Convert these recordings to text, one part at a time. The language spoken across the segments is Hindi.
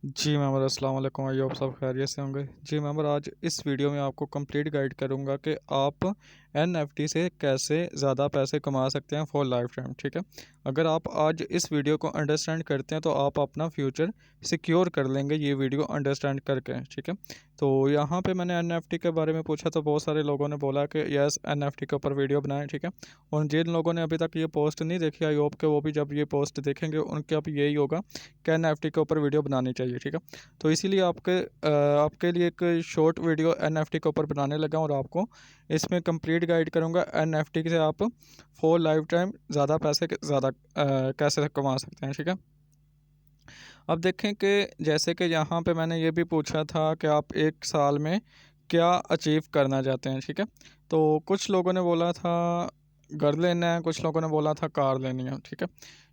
जी मेंबर अस्सलाम वालेकुम। आइए आप सब खैरियत से होंगे। जी मेंबर, आज इस वीडियो में आपको कंप्लीट गाइड करूंगा कि आप एनएफटी से कैसे ज़्यादा पैसे कमा सकते हैं फॉर लाइफ टाइम। ठीक है, अगर आप आज इस वीडियो को अंडरस्टैंड करते हैं तो आप अपना फ्यूचर सिक्योर कर लेंगे ये वीडियो अंडरस्टैंड करके। ठीक है, तो यहाँ पे मैंने एनएफटी के बारे में पूछा तो बहुत सारे लोगों ने बोला कि यस एनएफटी के ऊपर वीडियो बनाएं। ठीक है, और जिन लोगों ने अभी तक ये पोस्ट नहीं देखी, आई होप के वो भी जब ये पोस्ट देखेंगे उनके अब यही होगा कि एनएफटी के ऊपर वीडियो बनानी चाहिए। ठीक है, तो इसीलिए आपके लिए एक शॉर्ट वीडियो एनएफटी के ऊपर बनाने लगा और आपको इसमें कंप्लीट गाइड करूंगा एनएफटी से आप फॉर लाइफ टाइम ज़्यादा पैसे कैसे कमा सकते हैं। ठीक है, अब देखें कि जैसे कि यहाँ पे मैंने ये भी पूछा था कि आप एक साल में क्या अचीव करना चाहते हैं। ठीक है, तो कुछ लोगों ने बोला था घर लेना है, कुछ लोगों ने बोला था कार लेनी है। ठीक है,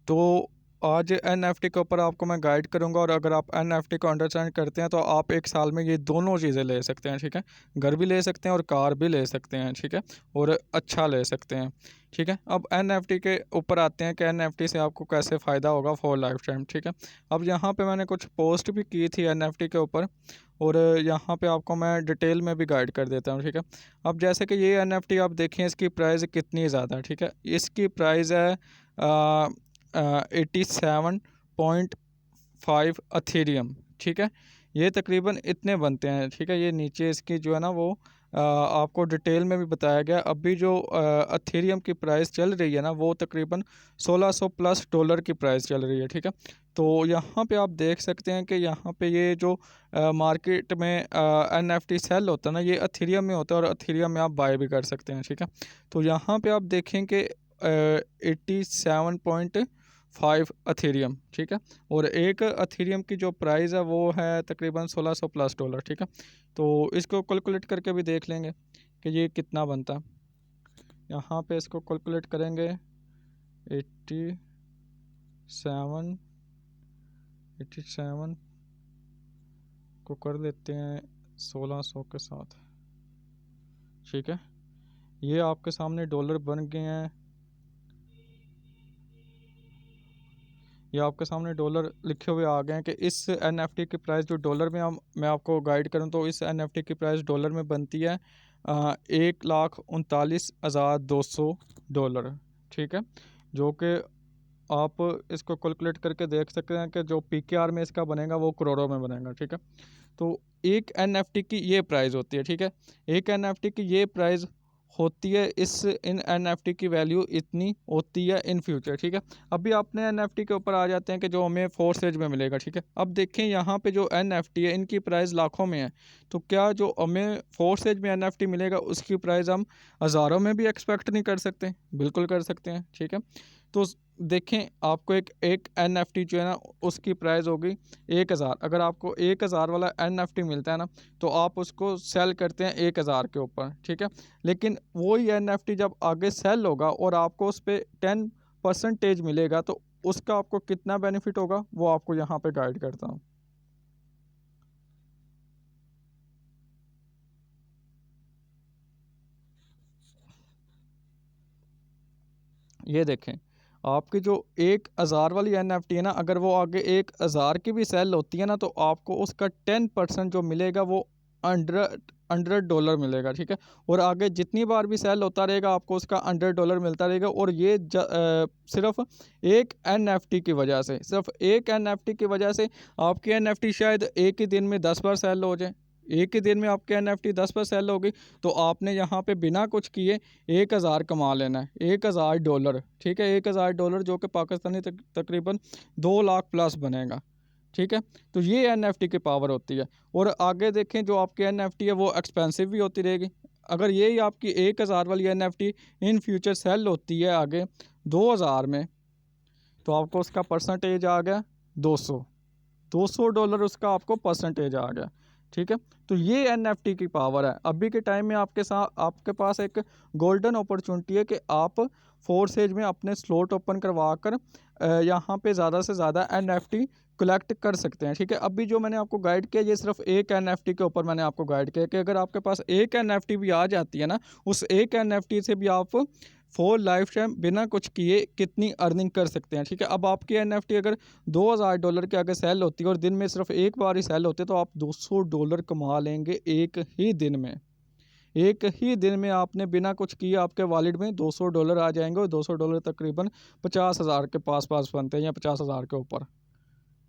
तो आज एनएफटी के ऊपर आपको मैं गाइड करूंगा और अगर आप एनएफटी को अंडरस्टैंड करते हैं तो आप एक साल में ये दोनों चीज़ें ले सकते हैं। ठीक है, घर भी ले सकते हैं और कार भी ले सकते हैं। ठीक है, और अच्छा ले सकते हैं। ठीक है, अब एनएफटी के ऊपर आते हैं कि एनएफटी से आपको कैसे फ़ायदा होगा फॉर लाइफ टाइम। ठीक है, अब यहाँ पे मैंने कुछ पोस्ट भी की थी एनएफटी के ऊपर और यहाँ पे आपको मैं डिटेल में भी गाइड कर देता हूँ। ठीक है, अब जैसे कि ये एनएफटी आप देखें, इसकी प्राइस कितनी ज़्यादा है। ठीक है, इसकी प्राइस है 87.5 अथेरियम। ठीक है, ये तकरीबन इतने बनते हैं। ठीक है, ये नीचे इसकी जो है ना वो आपको डिटेल में भी बताया गया। अभी जो अथेरियम की प्राइस चल रही है ना वो तकरीबन 1600 प्लस डॉलर की प्राइस चल रही है। ठीक है, तो यहाँ पे आप देख सकते हैं कि यहाँ पे ये जो मार्केट में एनएफटी सेल होता है ना, ये अथेरियम में होता है और अथेरियम में आप बाय भी कर सकते हैं। ठीक है, तो यहाँ पे आप देखें कि 87.5 अथेरियम। ठीक है, और एक अथेरियम की जो प्राइस है वो है तकरीबन 1600 प्लस डॉलर। ठीक है, तो इसको कैलकुलेट करके भी देख लेंगे कि ये कितना बनता है। यहाँ पे इसको कैलकुलेट करेंगे 87 87 को कर लेते हैं 1600 के साथ। ठीक है, ये आपके सामने डॉलर बन गए हैं। ये आपके सामने डॉलर लिखे हुए आ गए हैं कि इस एनएफटी की प्राइस जो डॉलर में मैं आपको गाइड करूं तो इस एनएफटी की प्राइस डॉलर में बनती है 1,39,200 डॉलर। ठीक है, जो कि आप इसको कैलकुलेट करके देख सकते हैं कि जो पीकेआर में इसका बनेगा वो करोड़ों में बनेगा। ठीक है, तो एक एनएफटी की ये प्राइस होती है। ठीक है, एक एनएफटी की ये प्राइस होती है। इन एनएफटी की वैल्यू इतनी होती है इन फ्यूचर। ठीक है, अभी अपने एनएफटी के ऊपर आ जाते हैं कि जो हमें फोर्थ स्टेज में मिलेगा। ठीक है, अब देखें यहाँ पे जो एनएफटी है इनकी प्राइस लाखों में है, तो क्या जो हमें फोर्थ स्टेज में एनएफटी मिलेगा उसकी प्राइस हम हज़ारों में भी एक्सपेक्ट नहीं कर सकते? बिल्कुल कर सकते हैं। ठीक है, तो देखें आपको एक एक एनएफटी जो है ना उसकी प्राइस होगी 1000। अगर आपको 1000 वाला एनएफटी मिलता है ना तो आप उसको सेल करते हैं 1000 के ऊपर। ठीक है, लेकिन वही एनएफटी जब आगे सेल होगा और आपको उस पर 10% मिलेगा तो उसका आपको कितना बेनिफिट होगा वो आपको यहाँ पे गाइड करता हूँ। ये देखें, आपकी जो 1000 वाली एनएफटी है ना, अगर वो आगे 1000 की भी सेल होती है ना तो आपको उसका 10% जो मिलेगा वो $100 मिलेगा। ठीक है, और आगे जितनी बार भी सेल होता रहेगा आपको उसका $100 मिलता रहेगा। और ये सिर्फ एक एनएफटी की वजह से, सिर्फ एक एनएफटी की वजह से आपकी एनएफटी शायद एक ही दिन में 10 बार सेल हो जाए। एक ही दिन में आपके एनएफटी 10 बार सेल होगी तो आपने यहाँ पे बिना कुछ किए 1000 कमा लेना है, $1000। ठीक है, $1000 जो कि पाकिस्तानी तकरीबन 2 लाख प्लस बनेगा। ठीक है, तो ये एनएफटी की पावर होती है। और आगे देखें जो आपकी एनएफटी है वो एक्सपेंसिव भी होती रहेगी। अगर यही आपकी 1000 वाली एनएफटी इन फ्यूचर सेल होती है आगे 2000 में तो आपको उसका परसेंटेज आ गया 200। $200 उसका आपको परसेंटेज आ गया। ठीक है, तो ये एनएफटी की पावर है। अभी के टाइम में आपके पास एक गोल्डन अपॉर्चुनिटी है कि आप फोर्थ स्टेज में अपने स्लॉट ओपन करवा कर यहाँ पे ज़्यादा से ज़्यादा एनएफटी कलेक्ट कर सकते हैं। ठीक है, अभी जो मैंने आपको गाइड किया ये सिर्फ एक एनएफटी के ऊपर मैंने आपको गाइड किया कि अगर आपके पास एक एनएफटी भी आ जाती है ना, उस एक एनएफटी से भी आप फॉर लाइफ टाइम बिना कुछ किए कितनी अर्निंग कर सकते हैं। ठीक है, अब आपकी NFT अगर $2000 के अगर सेल होती है और दिन में सिर्फ एक बार ही सेल होते तो आप $200 कमा लेंगे एक ही दिन में। एक ही दिन में आपने बिना कुछ किए आपके वॉलेट में $200 आ जाएंगे और $200 तकरीबन 50,000 के पास पास बनते हैं या 50,000 के ऊपर।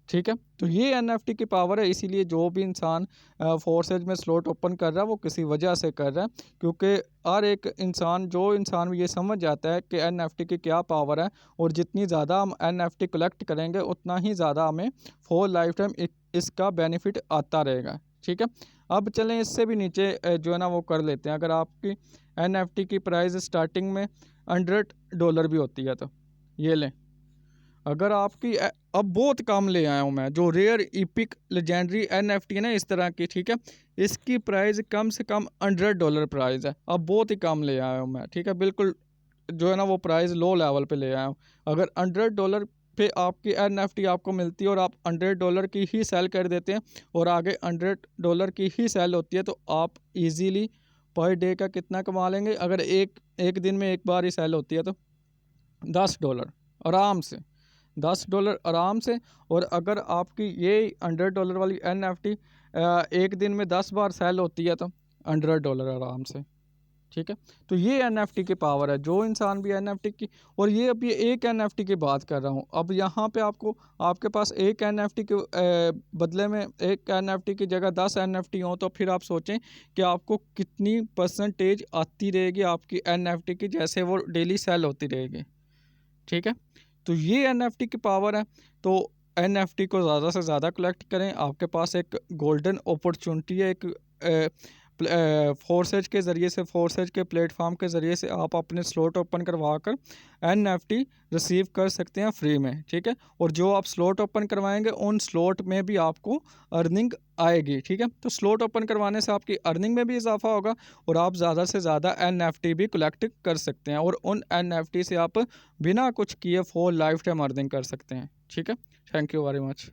ठीक है, तो ये NFT की पावर है। इसीलिए जो भी इंसान फोर्सेज में स्लॉट ओपन कर रहा है वो किसी वजह से कर रहा है, क्योंकि हर एक इंसान जो इंसान ये समझ जाता है कि NFT की क्या पावर है और जितनी ज़्यादा हम NFT कलेक्ट करेंगे उतना ही ज़्यादा हमें फॉर लाइफ टाइम इसका बेनिफिट आता रहेगा। ठीक है, अब चलें इससे भी नीचे जो है ना वो कर लेते हैं। अगर आपकी NFT की प्राइस स्टार्टिंग में $100 भी होती है तो ये लें। अगर आपकी अब बहुत कम ले आया हूँ मैं, जो रेयर इपिक लेजेंडरी NFT है ना इस तरह की, ठीक है, इसकी प्राइस कम से कम $100 प्राइस है। अब बहुत ही कम ले आया हूँ मैं। ठीक है, बिल्कुल जो है ना वो प्राइस लो लेवल पे ले आया हूँ। अगर $100 पे आपकी NFT आपको मिलती है और आप $100 की ही सेल कर देते हैं और आगे $100 की ही सेल होती है, तो आप इजीली पर डे का कितना कमा लेंगे। अगर एक एक दिन में एक बार ही सेल होती है तो $10 आराम से, $10 आराम से। और अगर आपकी ये $100 वाली NFT एक दिन में 10 बार सेल होती है तो $100 आराम से। ठीक है, तो ये NFT की पावर है। जो इंसान भी NFT की, और ये अब ये एक NFT की बात कर रहा हूँ, अब यहाँ पे आपको आपके पास एक NFT के बदले में एक NFT की जगह 10 NFT हो तो फिर आप सोचें कि आपको कितनी परसेंटेज आती रहेगी आपकी NFT की, जैसे वो डेली सेल होती रहेगी। ठीक है, तो ये NFT की पावर है। तो NFT को ज़्यादा से ज़्यादा कलेक्ट करें। आपके पास एक गोल्डन अपॉर्चुनिटी है, एक फोर्सेज के ज़रिए से, फोर्सेज के प्लेटफॉर्म के ज़रिए से आप अपने स्लॉट ओपन करवा कर NFT रिसीव कर सकते हैं फ्री में। ठीक है, और जो आप स्लॉट ओपन करवाएंगे उन स्लॉट में भी आपको अर्निंग आएगी। ठीक है, तो स्लॉट ओपन करवाने से आपकी अर्निंग में भी इजाफा होगा और आप ज़्यादा से ज़्यादा NFT भी कलेक्ट कर सकते हैं और उन NFT से आप बिना कुछ किए फॉर लाइफ टाइम अर्निंग कर सकते हैं। ठीक है, थैंक यू वेरी मच।